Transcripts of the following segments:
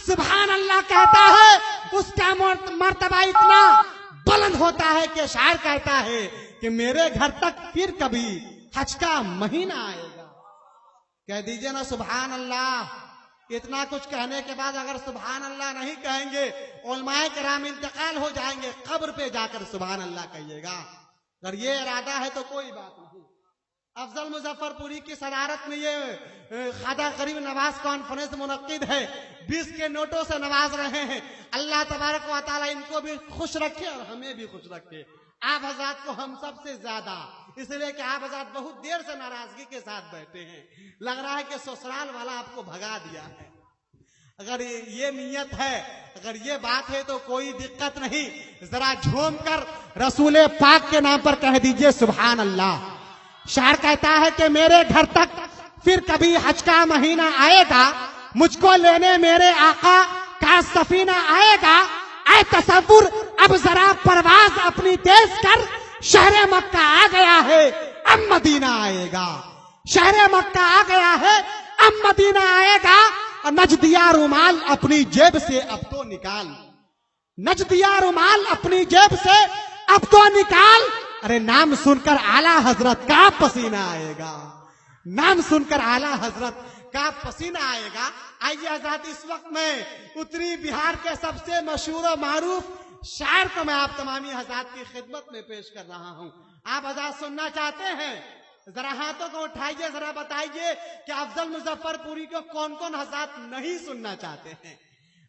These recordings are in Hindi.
सुभान अल्लाह कहता है, उसका मर्तबा इतना बुलंद होता है कि शायर कहता है कि मेरे घर तक फिर कभी हज का महीना आएगा। कह दीजिए ना सुभान अल्लाह। इतना कुछ कहने के बाद अगर सुभान अल्लाह नहीं कहेंगे, उलमाए किराम इंतकाल हो जाएंगे, कब्र पे जाकर सुभान अल्लाह कहिएगा। अगर ये इरादा है तो कोई बात नहीं। अफजल मुजफ्फरपुरी की सदारत में ये ख्वाजा गरीब नवाज कॉन्फ्रेंस मुनक्किद है, 20 के नोटों से नवाज रहे हैं। अल्लाह तबारक व तआला इनको भी खुश रखे और हमें भी खुश रखे, आप हज़रात को हम सबसे ज्यादा, इसलिए कि आप हज़रात बहुत देर से नाराजगी के साथ बैठे हैं। लग रहा है कि ससुराल वाला आपको भगा दिया है। अगर ये नियत है, अगर ये बात है तो कोई दिक्कत नहीं। जरा झूम कर रसूल पाक के नाम पर कह दीजिए सुभान अल्लाह। शायर कहता है कि मेरे घर तक फिर कभी हज का महीना आएगा, मुझको लेने मेरे आका का सफीना आएगा। ऐ तसव्वुर अब जरा परवाज अपनी तेज कर, शहरे मक्का आ गया है अब मदीना आएगा। शहरे मक्का आ गया है अब मदीना आएगा। और नजदिया रुमाल अपनी जेब से अब तो निकाल, नजदिया रुमाल अपनी जेब से अब तो निकाल। अरे नाम सुनकर आला हजरत का पसीना आएगा, नाम सुनकर आला हजरत का पसीना आएगा। आइए हजरत, इस वक्त में उत्तरी बिहार के सबसे मशहूर और मारूफ शायर को मैं आप तमामी हजरत की खिदमत में पेश कर रहा हूं। आप हजरत सुनना चाहते हैं? जरा हाथों को उठाइए, जरा बताइए कि अफजल मुजफ्फरपुरी को कौन कौन हजरत नहीं सुनना चाहते हैं।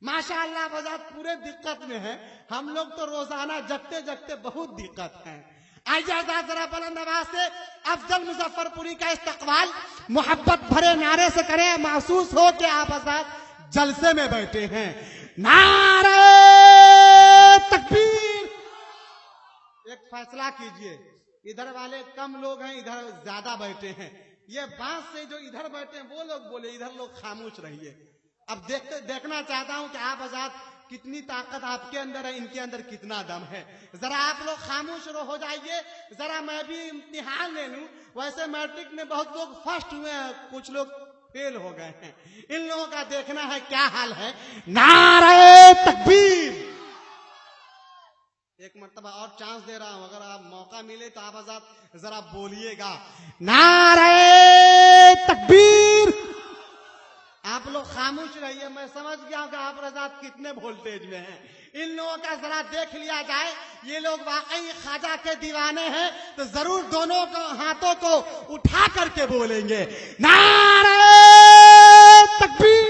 माशाअल्लाह हजरत पूरे दिक्कत में है, हम लोग तो रोजाना जगते जगते बहुत दिक्कत है। आइए हजरत जरा बुलंद आवाज से अफजल मुजफ्फरपुरी का इस्तकबाल मोहब्बत भरे नारे से करें, महसूस हो कि आप हजरत जलसे में बैठे हैं। नारे तकबीर। एक फैसला कीजिए, इधर वाले कम लोग हैं, इधर ज्यादा बैठे हैं। ये बांस से जो इधर बैठे हैं वो लोग बोले, इधर लोग खामोश रहिए। अब देखना चाहता हूं कि आप हजरत कितनी ताकत आपके अंदर है, इनके अंदर कितना दम है। जरा आप लोग खामोश हो जाइए, जरा मैं भी इम्तिहान ले लूं। वैसे मैट्रिक में बहुत लोग फर्स्ट हुए हैं, कुछ लोग फेल हो गए हैं। इन लोगों का देखना है क्या हाल है। नारे तकबीर। एक मर्तबा और चांस दे रहा हूं, अगर आप मौका मिले तो आप आजाद जरा बोलिएगा नारे तकबीर। आप लोग खामोश रहिए, मैं समझ गया हूं कि आप आजाद कितने वोल्टेज में हैं। इन लोगों का जरा देख लिया जाए, ये लोग वाकई ख्वाजा के दीवाने हैं तो जरूर दोनों को हाथों को उठा करके बोलेंगे नारे तकबीर।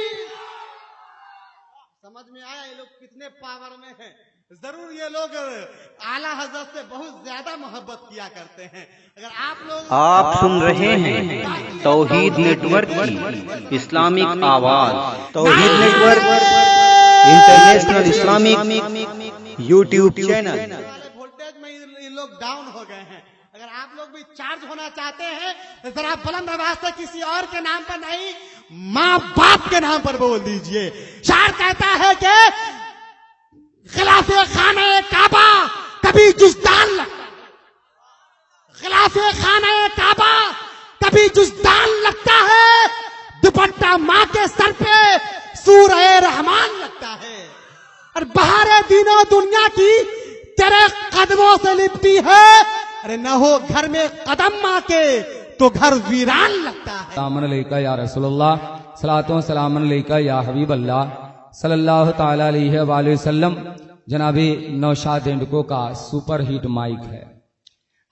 समझ में आया ये लोग कितने पावर में हैं। जरूर ये लोग आला हजरत से बहुत ज्यादा मोहब्बत किया करते हैं। अगर आप सुन रहे हैं तौहीद नेटवर्क की इस्लामिक आवाज, Tauheed network international Islamic YouTube channel. Voltage में ये लोग डाउन हो गए हैं। अगर आप लोग भी चार्ज होना चाहते हैं तो जरा बुलंद आवाज से किसी और के नाम पर नहीं, माँ बाप के नाम पर बोल दीजिए। शायर कहता है कि खिलाफे खाने काबा कभी जुज़दान लगता है, खिलाफे खाने काबा कभी जुज़दान लगता है। दुपट्टा माँ के सर पे सूरह रहमान लगता है। और बहारे दीनों दुनिया की तेरे कदमों से लिपटी है। अरे न हो घर में कदम माँ के तो घर वीरान लगता है। सलामन अलैका या रसूलुल्लाह, सलातो सलामन अलैका या हबीब अल्लाह सल्लल्लाहु ताला अलैहि वसल्लम। जनाबी नौशाद इंडको का सुपर हिट माइक है।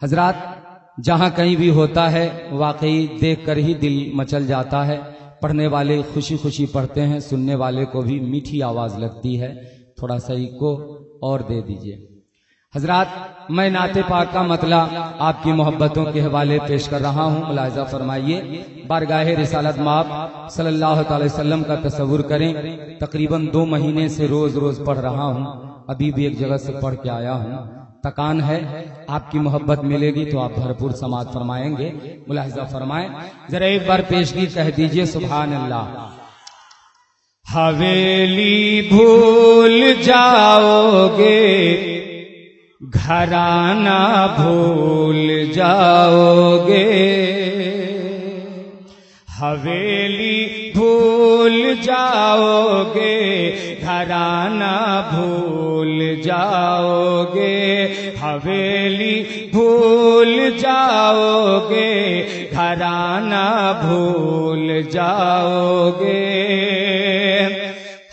हजरात जहां कहीं भी होता है वाकई देखकर ही दिल मचल जाता है। पढ़ने वाले खुशी खुशी पढ़ते हैं, सुनने वाले को भी मीठी आवाज लगती है। थोड़ा सा इको और दे दीजिए। हजरात मैं नाते पाक का मतला आपकी मोहब्बतों के हवाले पेश कर रहा हूँ, मुलाहिजा फरमाइए। बारगाह रिसालत माब सल्लल्लाहु अलैहि वसल्लम का तस्वुर करें। तकरीबन 2 महीने से रोज रोज पढ़ रहा हूँ, अभी भी एक जगह से पढ़ के आया हूँ। तकान है, आपकी मोहब्बत मिलेगी तो आप भरपूर समात फरमाएंगे। मुलाहिजा फरमाएं, जरा एक बार पेशगी कह दीजिए सुभान अल्लाह। हवेली भूल जाओगे, घराना भूल जाओगे, हवेली भूल जाओगे, घराना भूल जाओगे, हवेली भूल जाओगे, घराना भूल जाओगे,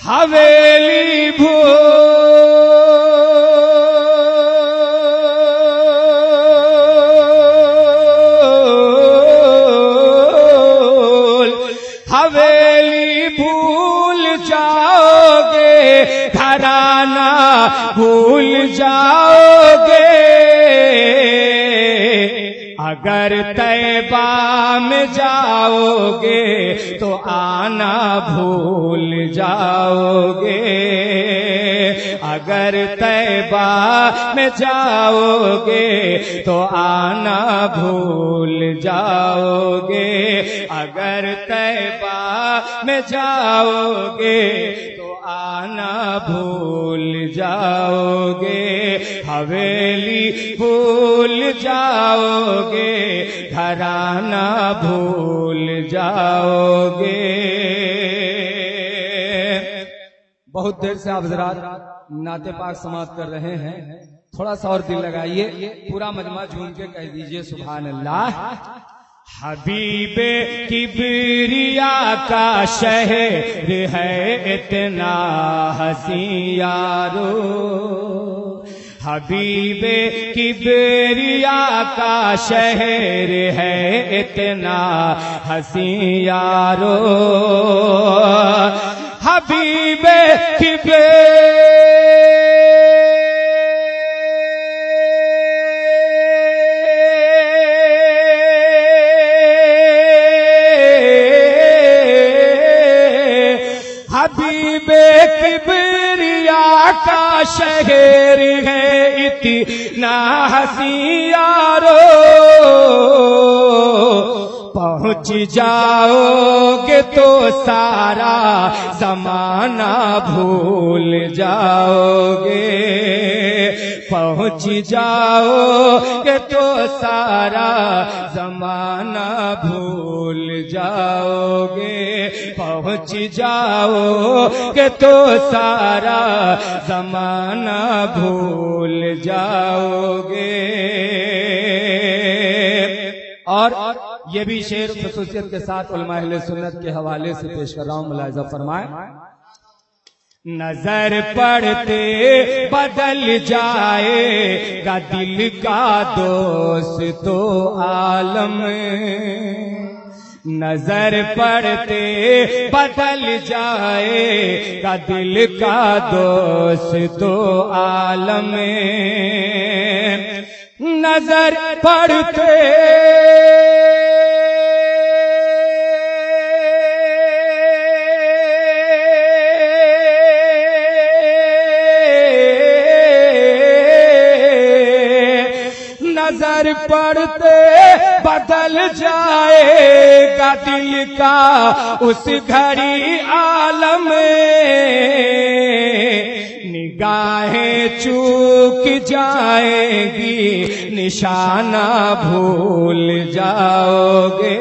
हवेली भूल जाओगे, घराना भूल जाओगे, अगर तैबा में जाओगे तो आना भूल जाओगे, अगर तैबा में जाओगे तो आना भूल जाओगे, अगर तैबा में जाओगे तो आना भूल जाओगे, हवेली भूल जाओगे, घराना भूल जाओगे। बहुत देर से आप हज़रात नाते पाक समाप्त कर रहे हैं, थोड़ा सा और दिल लगाइए, पूरा मजमा झूम के कह दीजिए सुभान अल्लाह। हबीबे किबरिया का शहर है इतना हसी यारो, हबीबे किबरिया का शहर है इतना हसी यारो, हबीबे हबीबे किबरिया का शहर है इतना हसी यारो, पहुँच जाओगे तो सारा जमाना भूल जाओगे, पहुँच जाओगे तो सारा जमाना भूल जाओगे, पहुँच जाओगे तो सारा जमाना भूल जाओगे। और ये भी शेर खसूसियत के साथ उलमा अहले सुन्नत के हवाले से पेश कर रहा हूं, मुलाहिजा फरमाएं। नजर पड़ते बदल जाएगा दिल का दोस्त तो आलम, नजर पड़ते बदल जाएगा दिल का दोस्त तो आलम, नजर पड़ते नजर पड़ते बदल जाएगा दिल का उस घड़ी आलम, निगाहें चूक जाएगी निशाना भूल जाओगे,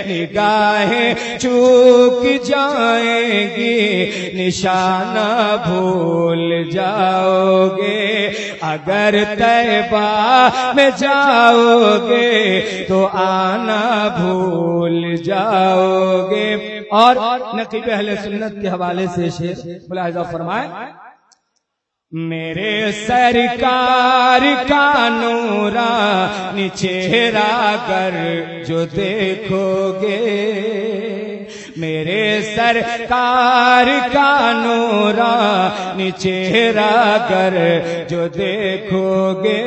निगाहें चूक जाएगी निशाना भूल जाओगे, अगर तैबा में जाओगे तो आना भूल जाओगे। और नकीब अहले सुन्नत के हवाले से शेर मुलाहिजा फरमाए। मेरे सरकार का नूरानी चेहरा अगर जो देखोगे, मेरे सरकार का नूरानी चेहरा अगर जो देखोगे,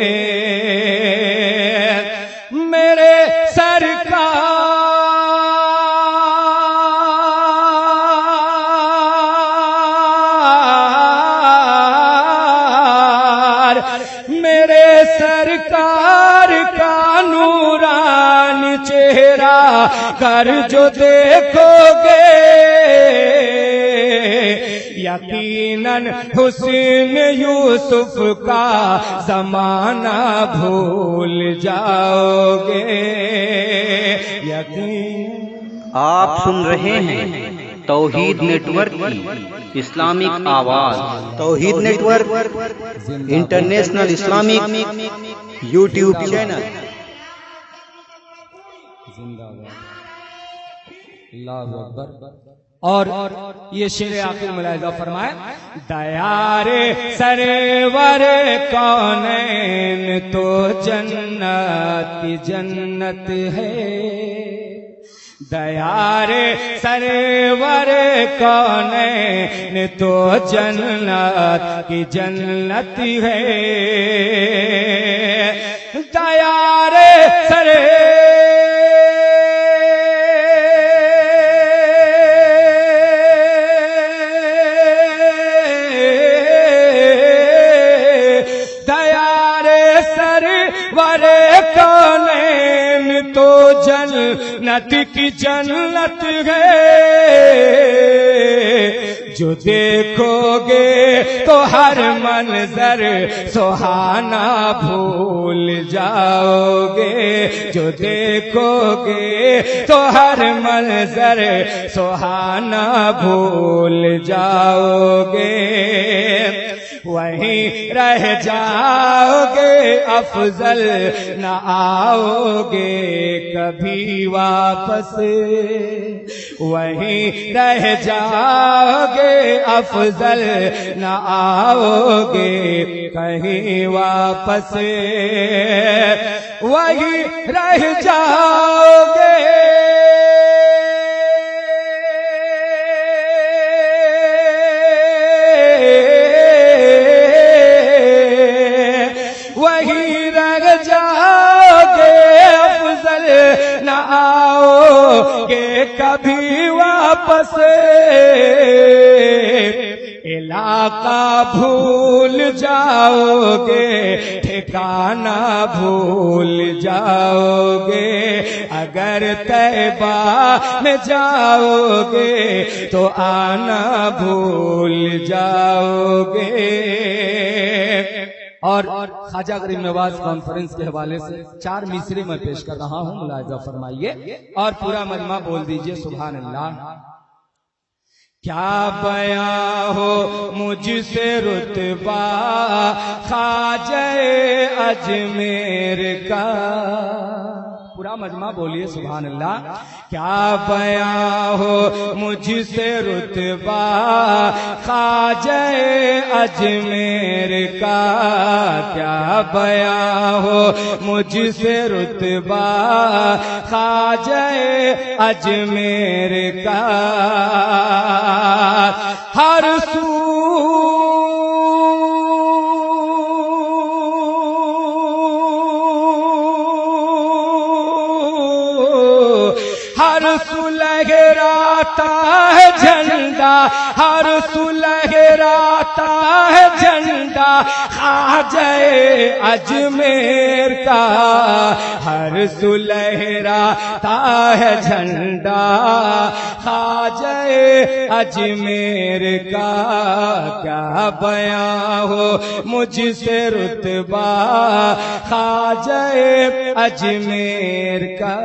मेरे सरकार का नूरानी चेहरा कर जो देखोगे, यकीनन हुस्न यूसुफ का जमाना भूल जाओगे। यकीन आप सुन रहे हैं तौहीद नेटवर्क की इस्लामिक आवाज, Tauheed network international Islamic YouTube channel. अल्लाहु अकबर। और ये शेर आखिर मुलाहिजा फरमाए, दयारे सरवर कौनैन तो जन्नत की जन्नत है, दयारे सरवर कौनैन तो जन्नत की जन्नत है, दयारे सरे तो जन्नत की जन्नत है, जो देखोगे तो हर मंजर सुहाना भूल जाओगे, जो देखोगे तो हर मंजर सुहाना भूल जाओगे, वहीं रह जाओगे अफजल न आओगे कभी वापस, वहीं रह जाओगे अफजल न आओगे कहीं वापस, वहीं रह जाओगे कभी वापस, इलाका भूल जाओगे ठिकाना भूल जाओगे, अगर तैबा में जाओगे तो आना भूल जाओगे। और ख्वाजा गरीब नवाज कॉन्फ्रेंस के हवाले से 4 मिसरे में पेश कर रहा हूं, मुलाहिजा फरमाइए और पूरा मजमा बोल दीजिए सुभान अल्लाह। क्या बयां हो मुझसे रुतबा ख्वाजे अजमेर का, पूरा मजमा बोलिए सुभान अल्लाह। क्या बयां हो मुझसे रुतबा ख्वाजे अजमेर का, क्या बयां हो मुझसे रुतबा ख्वाजे अजमेर का, हर सुलहराता है झंडा, हर सुलहराता है झंडा ख्वाजे अजमेर का, हर सुलहराता है झंडा ख्वाजे अजमेर का, क्या बयां हो मुझसे रुतबा ख्वाजे अजमेर का।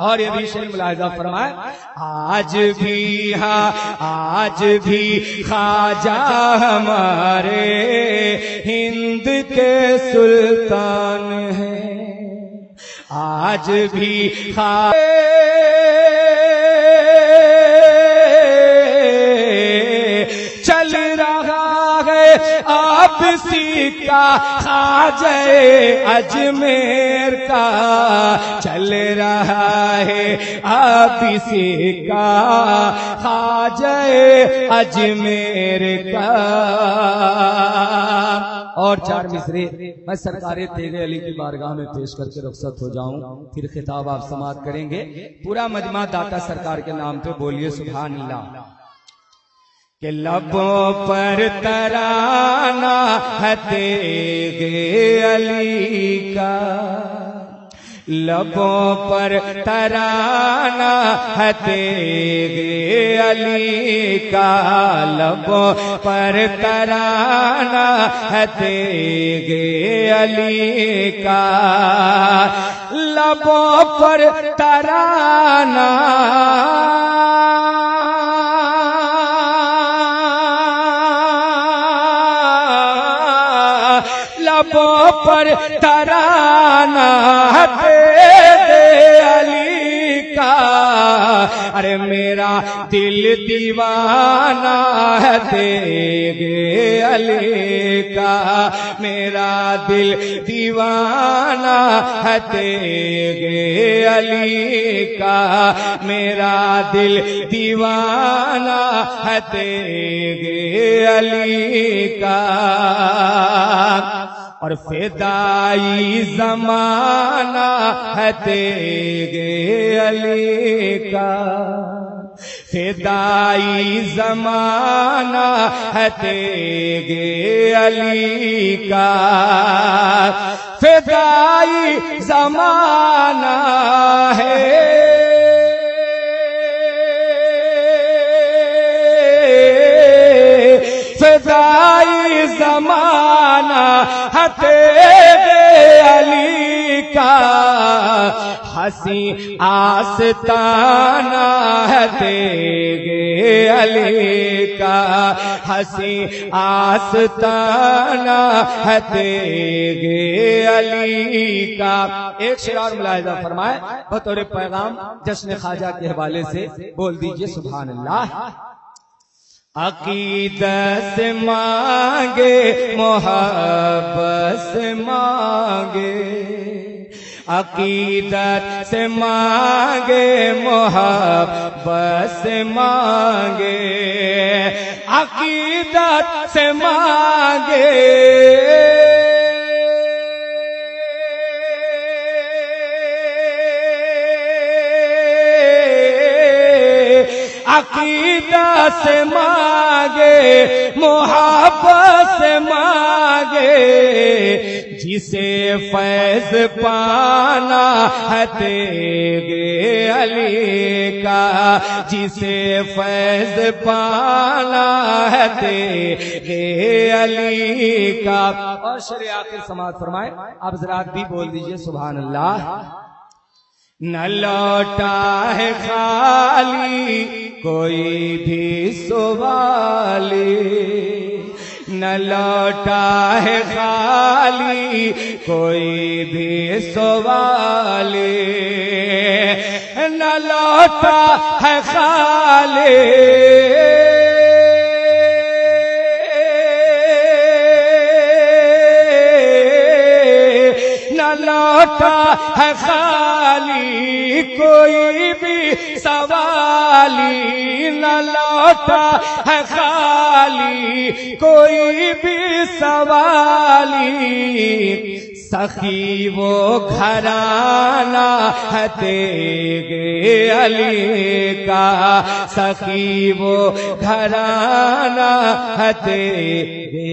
और ये भी शेर मुलाहिजा फरमाए, आज भी आज भी ख्वाजा हमारे हिंद के सुल्तान हैं, आज भी चल रहा है आपसी का ख्वाजे अजमेर का, चल रहा है आपसी का ख्वाजे अजमेर का। और 4 मिसरे मैं सरकारे तेगे अली की बारगाह में पेश करके रुखसत हो जाऊं, फिर खिताब आप समाप्त करेंगे। पूरा मजमा दाता सरकार के नाम पे बोलिए सुभान अल्लाह। कि लबों पर तराना है तेगे अली का, लबों पर तराना है तेरे अली का, लबों पर तराना है तेरे अली का, लबों पर तराना लबों पर तराना तेरे अली का। अरे मेरा दिल दीवाना है तेरे अली का, मेरा दिल दीवाना है तेरे अली का, मेरा दिल दीवाना है तेरे अली का। और फिदाई ज़माना है तेरे अली का, फिदाई ज़माना है तेरे अली का, फिदाई ज़माना है, फिदाई ज़माना है तेरे अली का। हसी आस्ताना है तेरे अली का, हसी आस्ताना है तेरे अली का। एक शेर और मुलाहिजा फरमाए बतौर पैगाम जश्न ख्वाजा के हवाले से, बोल दीजिए सुभान अल्लाह। अकीदत से मांगे मोहब्बत से मांगे, अकीदत से मांगे मोहब्बत से मांगे, अकीदत से मांगे, अकीदत से मांगे मोहब्बत से मांगे, जिसे फैज पाना है तेरे अली का, जिसे फैज पाना है तेरे अली का। और शेर आखिर समाज फरमाए, आप जरा भी बोल दीजिए सुभान अल्लाह। न लौटा है खाली कोई भी सवाली, न लौटा है खाली कोई भी सवाली, न लौटा है खाली, न लौटा है खाली कोई भी सवाली, न लौटा है खाली कोई भी सवाली। सखी वो घराना है तेरे अली का, सखी वो घराना है तेरे